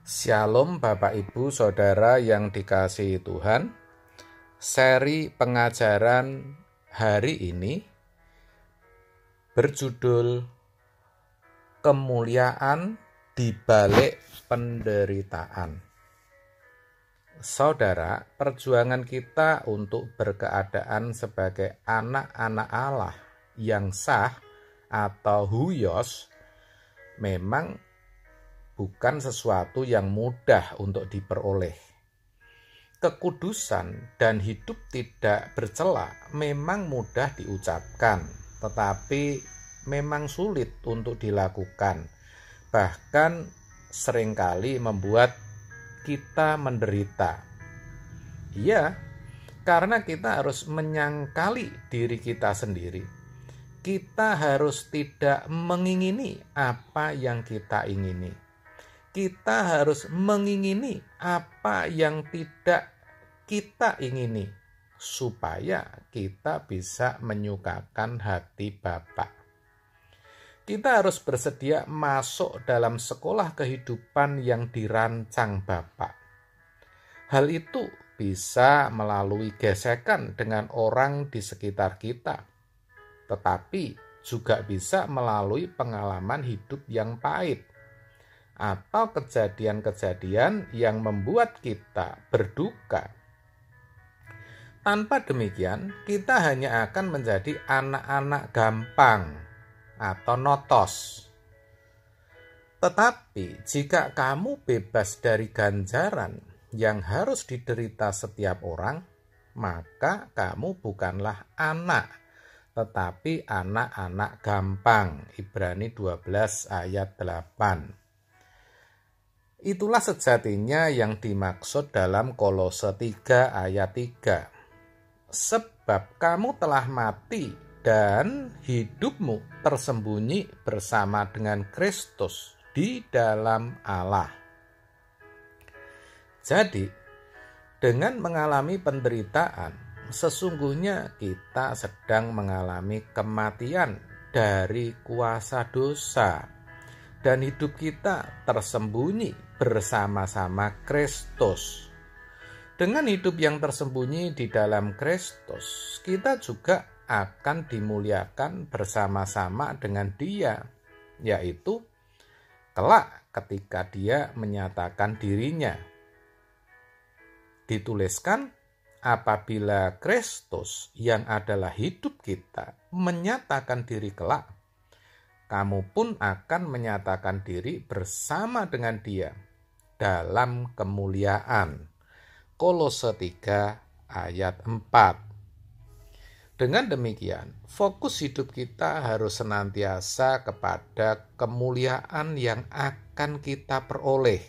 Shalom Bapak Ibu Saudara yang dikasihi Tuhan. Seri pengajaran hari ini berjudul Kemuliaan di Balik Penderitaan. Saudara, perjuangan kita untuk berkeadaan sebagai anak-anak Allah yang sah atau huios memang bukan sesuatu yang mudah untuk diperoleh. Kekudusan dan hidup tidak bercela memang mudah diucapkan, tetapi memang sulit untuk dilakukan. Bahkan seringkali membuat kita menderita. Ya, karena kita harus menyangkali diri kita sendiri. Kita harus tidak mengingini apa yang kita ingini. Kita harus mengingini apa yang tidak kita ingini, supaya kita bisa menyukakan hati Bapa. Kita harus bersedia masuk dalam sekolah kehidupan yang dirancang Bapa. Hal itu bisa melalui gesekan dengan orang di sekitar kita, tetapi juga bisa melalui pengalaman hidup yang pahit, atau kejadian-kejadian yang membuat kita berduka. Tanpa demikian, kita hanya akan menjadi anak-anak gampang atau notos. Tetapi jika kamu bebas dari ganjaran yang harus diderita setiap orang, maka kamu bukanlah anak, tetapi anak-anak gampang. Ibrani 12 ayat 8. Itulah sejatinya yang dimaksud dalam Kolose 3 ayat 3. Sebab kamu telah mati dan hidupmu tersembunyi bersama dengan Kristus di dalam Allah. Jadi, dengan mengalami penderitaan, sesungguhnya kita sedang mengalami kematian dari kuasa dosa, dan hidup kita tersembunyi bersama-sama Kristus. Dengan hidup yang tersembunyi di dalam Kristus, kita juga akan dimuliakan bersama-sama dengan Dia, yaitu kelak ketika Dia menyatakan dirinya. Dituliskan, apabila Kristus yang adalah hidup kita menyatakan diri kelak, kamu pun akan menyatakan diri bersama dengan Dia dalam kemuliaan. Kolose 3 ayat 4. Dengan demikian, fokus hidup kita harus senantiasa kepada kemuliaan yang akan kita peroleh,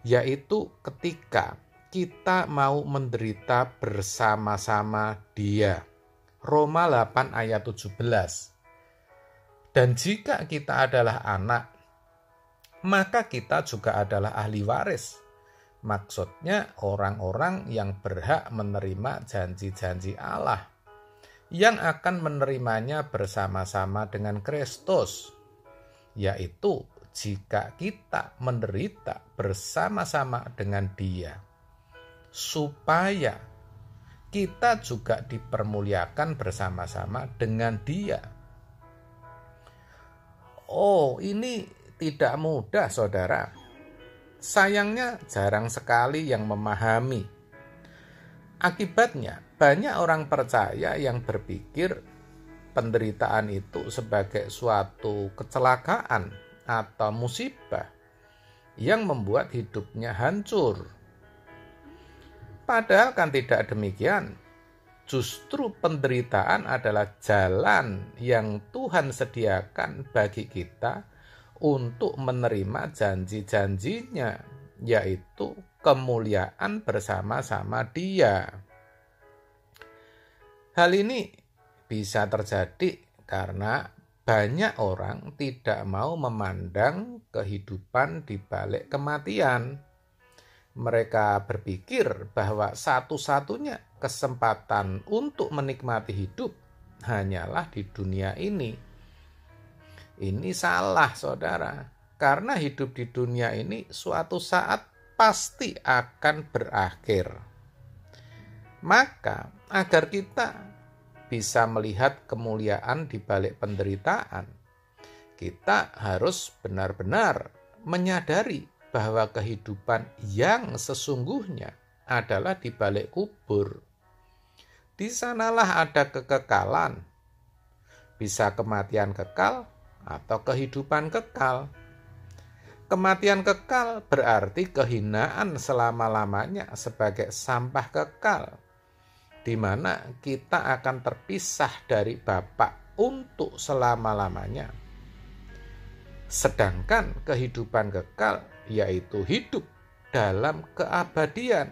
yaitu ketika kita mau menderita bersama-sama Dia. Roma 8 ayat 17. Dan jika kita adalah anak, maka kita juga adalah ahli waris. Maksudnya orang-orang yang berhak menerima janji-janji Allah, yang akan menerimanya bersama-sama dengan Kristus, yaitu jika kita menderita bersama-sama dengan Dia, supaya kita juga dipermuliakan bersama-sama dengan Dia. Oh, ini tidak mudah, saudara. Sayangnya jarang sekali yang memahami. Akibatnya, banyak orang percaya yang berpikir penderitaan itu sebagai suatu kecelakaan atau musibah yang membuat hidupnya hancur. Padahal kan tidak demikian. Justru penderitaan adalah jalan yang Tuhan sediakan bagi kita untuk menerima janji-janjinya, yaitu kemuliaan bersama-sama Dia. Hal ini bisa terjadi karena banyak orang tidak mau memandang kehidupan di balik kematian. Mereka berpikir bahwa satu-satunya kesempatan untuk menikmati hidup hanyalah di dunia ini. Ini salah, saudara. Karena hidup di dunia ini suatu saat pasti akan berakhir. Maka agar kita bisa melihat kemuliaan di balik penderitaan, kita harus benar-benar menyadari bahwa kehidupan yang sesungguhnya adalah di balik kubur. Di sanalah ada kekekalan, bisa kematian kekal atau kehidupan kekal. Kematian kekal berarti kehinaan selama-lamanya sebagai sampah kekal, di mana kita akan terpisah dari Bapa untuk selama-lamanya. Sedangkan kehidupan kekal yaitu hidup dalam keabadian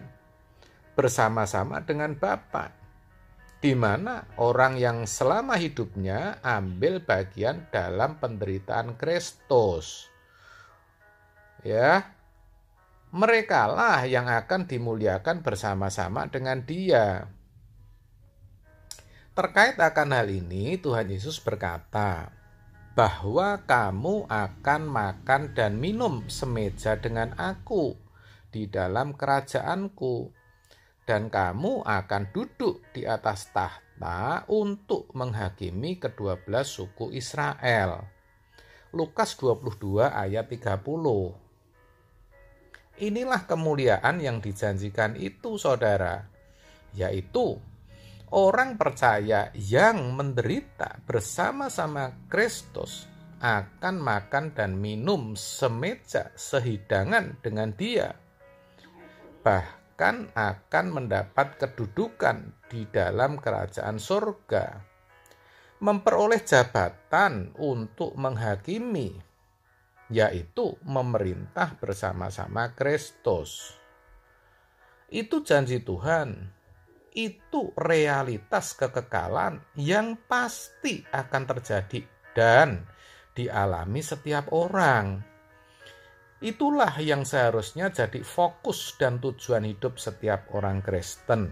bersama-sama dengan Bapa, di mana orang yang selama hidupnya ambil bagian dalam penderitaan Kristus. Ya, merekalah yang akan dimuliakan bersama-sama dengan Dia. Terkait akan hal ini, Tuhan Yesus berkata bahwa kamu akan makan dan minum semeja dengan Aku di dalam kerajaanku, dan kamu akan duduk di atas tahta untuk menghakimi ke-12 suku Israel. Lukas 22 ayat 30. Inilah kemuliaan yang dijanjikan itu, saudara, yaitu orang percaya yang menderita bersama-sama Kristus akan makan dan minum semeja sehidangan dengan Dia, bahkan akan mendapat kedudukan di dalam kerajaan surga, memperoleh jabatan untuk menghakimi, yaitu memerintah bersama-sama Kristus. Itu janji Tuhan, itu realitas kekekalan yang pasti akan terjadi dan dialami setiap orang. Itulah yang seharusnya jadi fokus dan tujuan hidup setiap orang Kristen.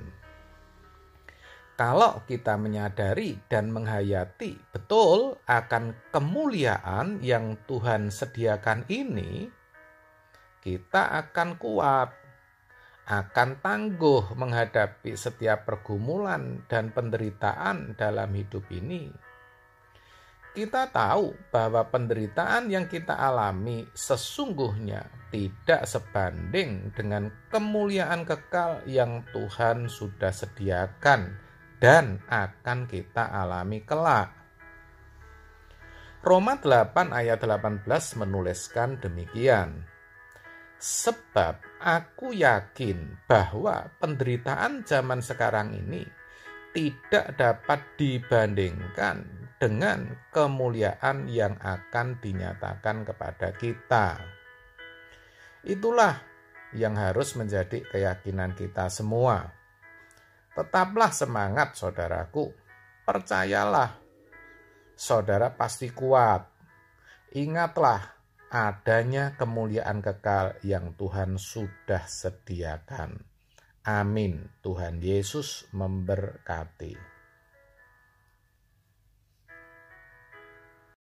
Kalau kita menyadari dan menghayati betul akan kemuliaan yang Tuhan sediakan ini, kita akan kuat, akan tangguh menghadapi setiap pergumulan dan penderitaan dalam hidup ini. Kita tahu bahwa penderitaan yang kita alami sesungguhnya tidak sebanding dengan kemuliaan kekal yang Tuhan sudah sediakan dan akan kita alami kelak. Roma 8 ayat 18 menuliskan demikian. Sebab aku yakin bahwa penderitaan zaman sekarang ini tidak dapat dibandingkan dengan kemuliaan yang akan dinyatakan kepada kita. Itulah yang harus menjadi keyakinan kita semua. Tetaplah semangat, saudaraku. Percayalah, saudara pasti kuat. Ingatlah adanya kemuliaan kekal yang Tuhan sudah sediakan. Amin. Tuhan Yesus memberkati.